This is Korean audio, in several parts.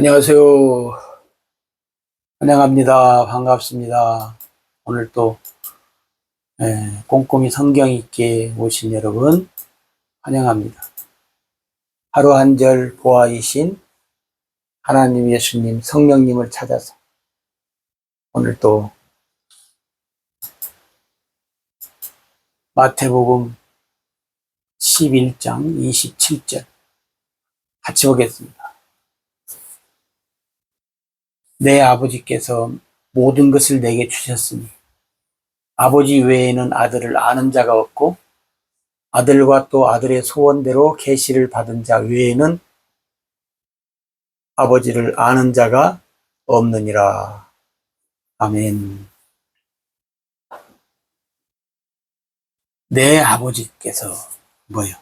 안녕하세요. 환영합니다. 반갑습니다. 오늘 또 꼼꼼히 성경 있게 오신 여러분 환영합니다. 하루 한 절 보아이신 하나님 예수님 성령님을 찾아서 오늘 또 마태복음 11장 27절 같이 보겠습니다. 내 아버지께서 모든 것을 내게 주셨으니 아버지 외에는 아들을 아는 자가 없고 아들과 또 아들의 소원대로 계시를 받은 자 외에는 아버지를 아는 자가 없느니라. 아멘. 내 아버지께서 뭐요?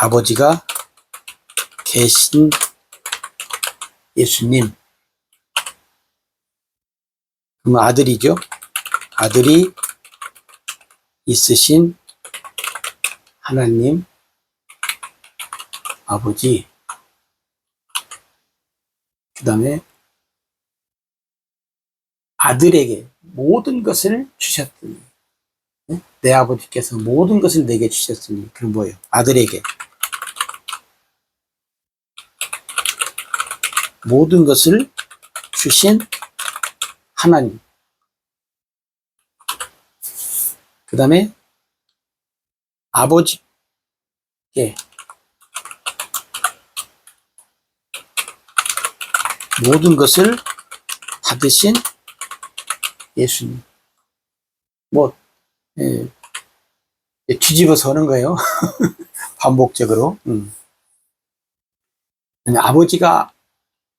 아버지가 계신 예수님. 그럼 아들이죠? 아들이 있으신 하나님 아버지. 그 다음에 아들에게 모든 것을 주셨더니, 내 아버지께서 모든 것을 내게 주셨으니, 그럼 뭐예요? 아들에게 모든 것을 주신 하나님. 그 다음에 아버지께 모든 것을 받으신 예수님. 뭐 뒤집어서 하는 거예요. 반복적으로. 아버지가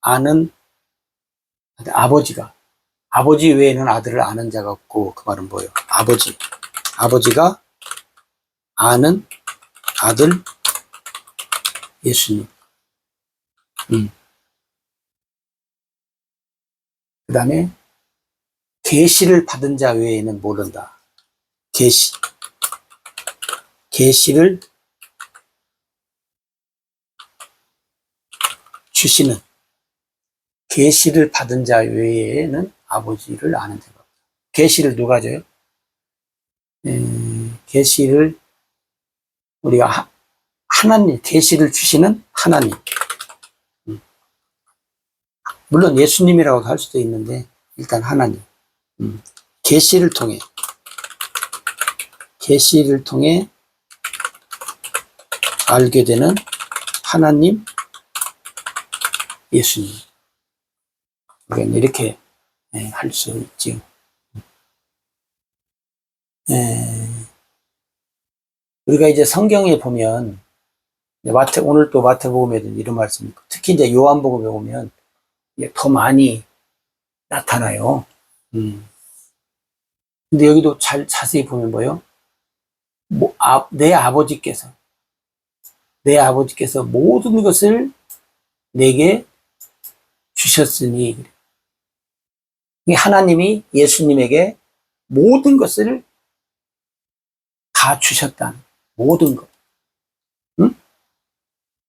아는, 아버지 외에는 아들을 아는 자가 없고, 그 말은 뭐예요? 아버지가 아는 아들 예수님. 그 다음에 계시를 받은 자 외에는 모른다. 계시를 주시는, 계시를 받은 자 외에는 아버지를 아는 자가 없다. 계시를 누가 줘요? 계시를 우리가 하나님, 계시를 주시는 하나님. 물론 예수님이라고 할 수도 있는데 일단 하나님. 계시를 통해 알게 되는 하나님 예수님. 우리가 이렇게 할 수 있죠. 우리가 이제 성경에 보면 오늘 또 마태복음에도 이런 말씀이 있고, 특히 이제 요한복음에 보면 더 많이 나타나요. 근데 여기도 자세히 보면 뭐예요? 내 아버지께서 모든 것을 내게 주셨으니, 하나님이 예수님에게 모든 것을 다 주셨다는, 모든 것.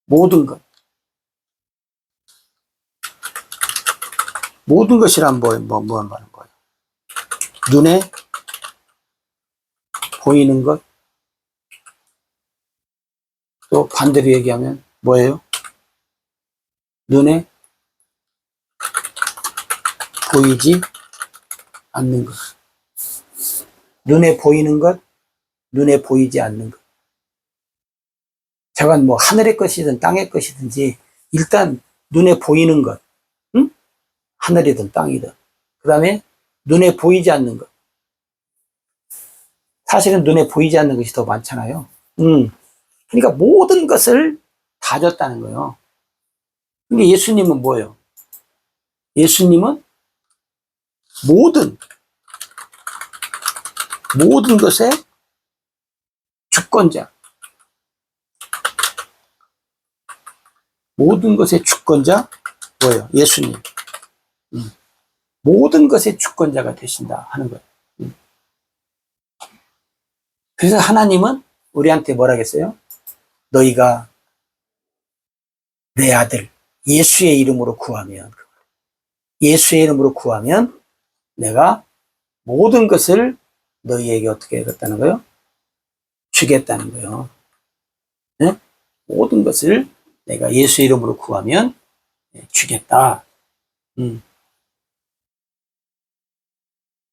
모든 것. 모든 것이란 뭐 말하는 거예요? 눈에 보이는 것. 또 반대로 얘기하면 뭐예요? 눈에 보이지 않는 것. 눈에 보이는 것, 눈에 보이지 않는 것. 저건 뭐 하늘의 것이든 땅의 것이든지 일단 눈에 보이는 것, 하늘이든 땅이든. 그 다음에 눈에 보이지 않는 것. 사실은 눈에 보이지 않는 것이 더 많잖아요. 그러니까 모든 것을 다 줬다는 거예요. 근데 예수님은 뭐예요? 예수님은 모든 것의 주권자. 모든 것의 주권자 뭐예요? 예수님. 모든 것의 주권자가 되신다 하는 거예요. 그래서 하나님은 우리한테 뭐라 했어요? 너희가 내 아들 예수의 이름으로 구하면, 예수의 이름으로 구하면 내가 모든 것을 너희에게 어떻게 하겠다는 거예요? 주겠다는 거예요. 네? 모든 것을 내가 예수 이름으로 구하면 주겠다.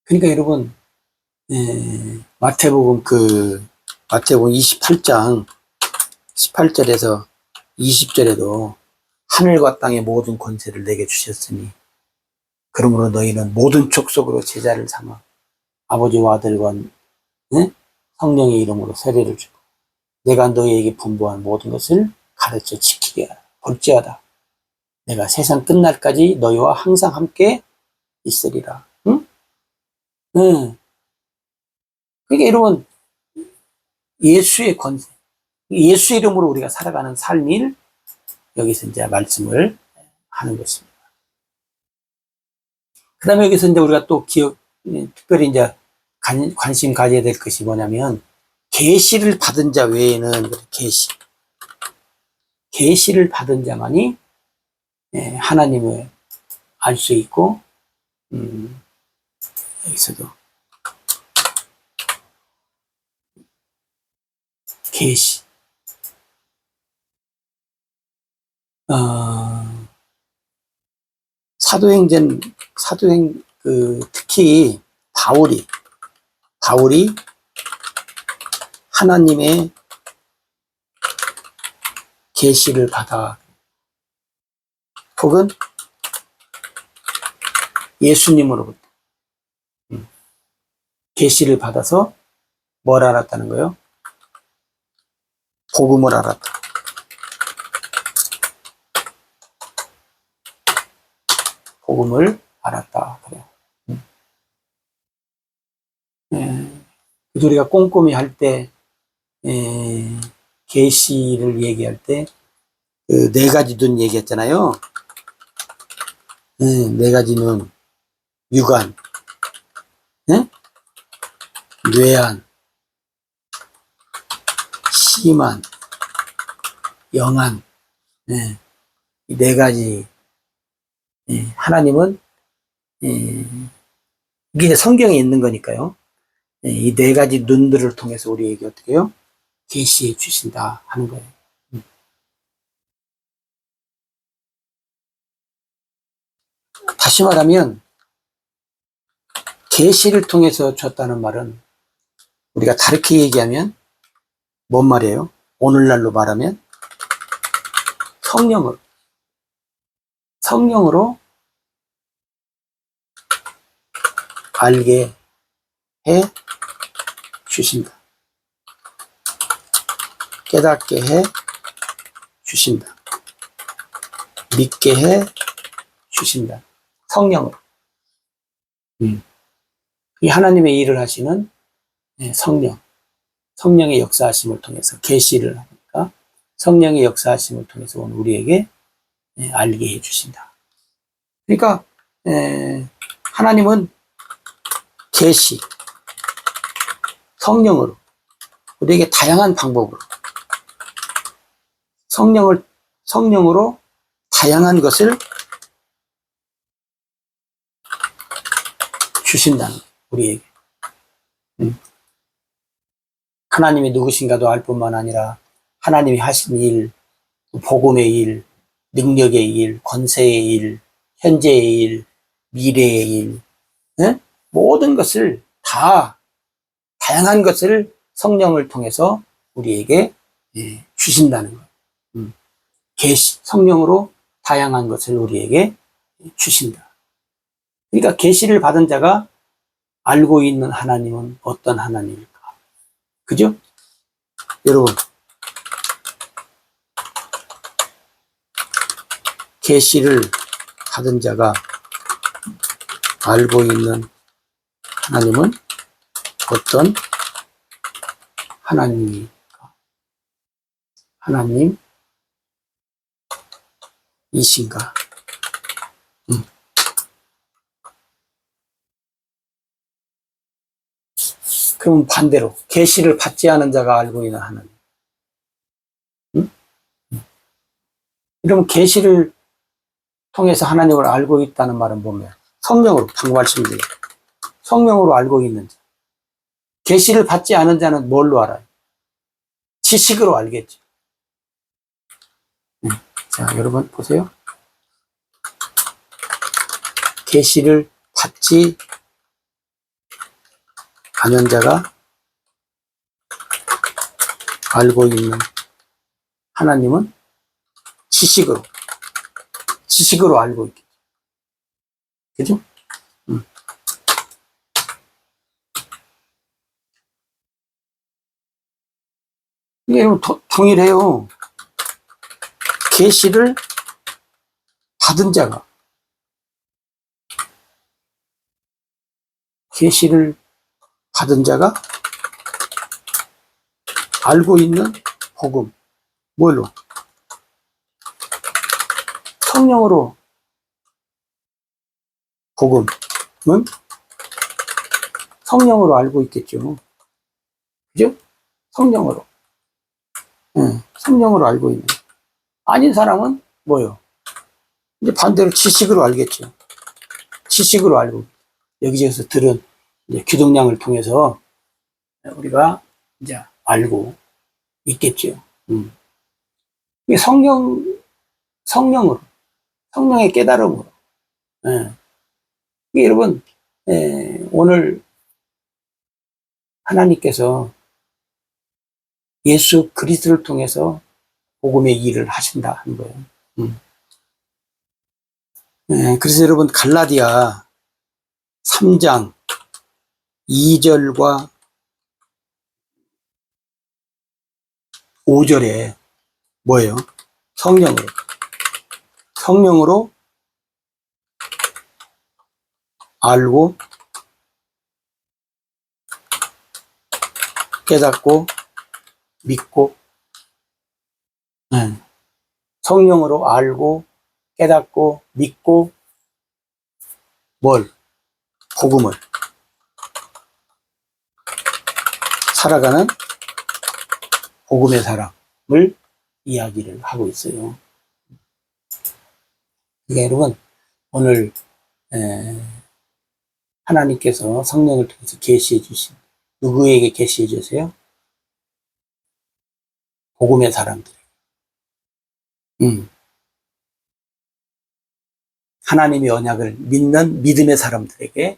그러니까 여러분, 마태복음 28장 18절에서 20절에도 하늘과 땅의 모든 권세를 내게 주셨으니 그러므로 너희는 모든 족속으로 제자를 삼아 아버지와 아들과 성령의 이름으로 세례를 주고 내가 너희에게 분부한 모든 것을 가르쳐 지키게 하라. 볼지어다 내가 세상 끝날까지 너희와 항상 함께 있으리라. 응? 응. 그러니까 여러분, 예수의 권세, 예수 이름으로 우리가 살아가는 삶을 여기서 이제 말씀을 하는 것입니다. 그 다음에 여기서 이제 우리가 또 특별히 이제 관심 가져야 될 것이 뭐냐면, 계시를 받은 자 외에는, 계시를 받은 자만이 하나님을 알 수 있고, 여기서도 계시, 특히 바울이 하나님의 계시를 받아, 혹은 예수님으로부터 계시를 받아서 뭘 알았다는 거예요? 복음을 알았다. 복음을 알았다. 그래요. 우리가 꼼꼼히 할 때, 계시를 얘기할 때, 그 네 가지 눈 얘기했잖아요. 네 가지 눈, 육안, 뇌안, 심안, 영안, 이 네 가지. 하나님은 이게 성경에 있는 거니까요. 이 네 가지 눈들을 통해서 우리에게 어떻게 해요? 계시해 주신다 하는 거예요. 다시 말하면 계시를 통해서 줬다는 말은 우리가 다르게 얘기하면 뭔 말이에요? 오늘날로 말하면 성령으로 알게 해 주신다. 깨닫게 해 주신다. 믿게 해 주신다. 성령으로. 이 하나님의 일을 하시는 성령의 역사하심을 통해서 계시를 하니까 성령의 역사하심을 통해서 우리에게 알게 해 주신다. 그러니까 하나님은 계시, 성령으로 우리에게 다양한 방법으로 성령으로 다양한 것을 주신다는 거예요, 우리에게. 하나님이 누구신가도 알 뿐만 아니라 하나님이 하신 일, 복음의 일, 능력의 일, 권세의 일, 현재의 일, 미래의 일, 모든 것을 다양한 것을 성령을 통해서 우리에게 주신다는 거예요. 성령으로 다양한 것을 우리에게 주신다. 그러니까 계시를 받은 자가 알고 있는 하나님은 어떤 하나님일까? 그죠? 여러분, 계시를 받은 자가 알고 있는 하나님은 어떤 하나님일까? 하나님이신가? 그럼 반대로 계시를 받지 않은 자가 알고 있는 하나님. 이러면 계시를 통해서 하나님을 알고 있다는 말은 뭐냐? 성령으로, 방금 말씀드린 성령으로 알고 있는 자. 계시를 받지 않은 자는 뭘로 알아요? 지식으로 알겠죠. 자, 여러분 보세요. 계시를 받지 않은 자가 알고 있는 하나님은 지식으로 알고 있겠죠. 그죠? 이게 동일해요. 계시를 받은 자가 알고 있는 복음, 뭘로? 성령으로. 복음은 성령으로 알고 있겠죠. 그죠? 성령으로. 성령으로 알고 있는. 아닌 사람은 뭐요? 이제 반대로 지식으로 알겠죠. 지식으로 알고. 여기저기서 들은 이제 기독량을 통해서 우리가 이제 알고 있겠죠. 이게 성령으로, 성령의 깨달음으로. 이게 여러분, 오늘 하나님께서 예수 그리스도를 통해서 복음의 일을 하신다 하는 거예요. 그래서 여러분 갈라디아 3장 2절과 5절에 뭐예요? 성령으로 알고 깨닫고 믿고. 성령으로 알고 깨닫고 믿고 뭘? 복음을 살아가는 복음의 사람을 이야기를 하고 있어요. 그러니까 여러분 오늘 하나님께서 성령을 통해서 계시해 주신, 누구에게 계시해 주세요? 복음의 사람들. 하나님의 언약을 믿는 믿음의 사람들에게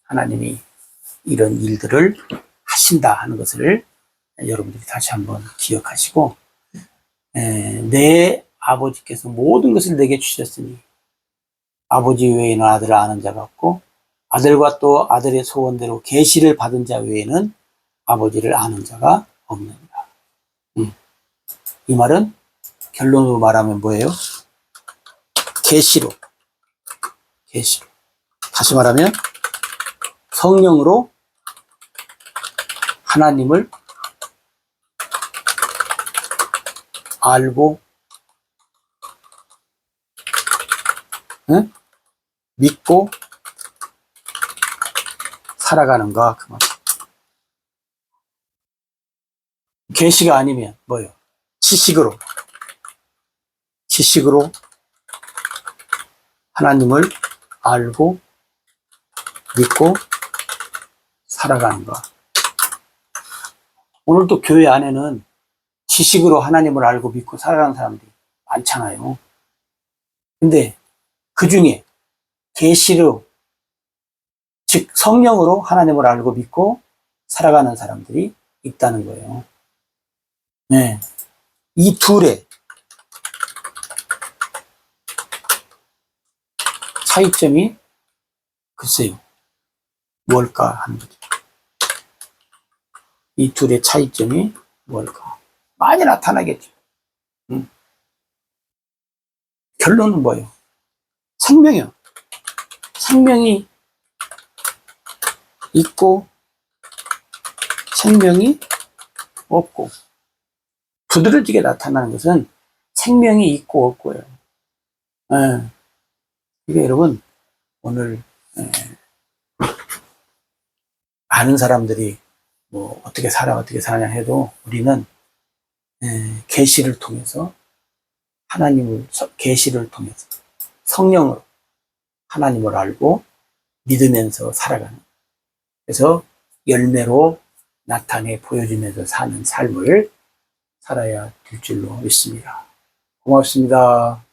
하나님이 이런 일들을 하신다 하는 것을 여러분들이 다시 한번 기억하시고, 내 아버지께서 모든 것을 내게 주셨으니 아버지 외에는 아들을 아는 자가 없고 아들과 또 아들의 소원대로 계시를 받은 자 외에는 아버지를 아는 자가 없느니라. 이 말은 결론으로 말하면 뭐예요? 계시로. 다시 말하면 성령으로 하나님을 알고 믿고 살아가는가 그 말. 계시가 아니면 뭐예요? 지식으로 하나님을 알고 믿고 살아가는가. 오늘도 교회 안에는 지식으로 하나님을 알고 믿고 살아가는 사람들이 많잖아요. 근데 그 중에 계시로, 즉 성령으로 하나님을 알고 믿고 살아가는 사람들이 있다는 거예요. 이 둘의 차이점이 글쎄요 뭘까 하는 거죠. 이 둘의 차이점이 뭘까? 많이 나타나겠죠. 결론은 뭐예요? 생명이요. 생명이 있고 생명이 없고, 두드러지게 나타나는 것은 생명이 있고 없고요. 이게 여러분 오늘 아는 사람들이 뭐 어떻게 살아 어떻게 사냐 해도 우리는 계시를 통해서 하나님을 계시를 통해서 성령으로 하나님을 알고 믿으면서 살아가는, 그래서 열매로 나타내 보여주면서 사는 삶을 살아야 될 줄로 믿습니다. 고맙습니다.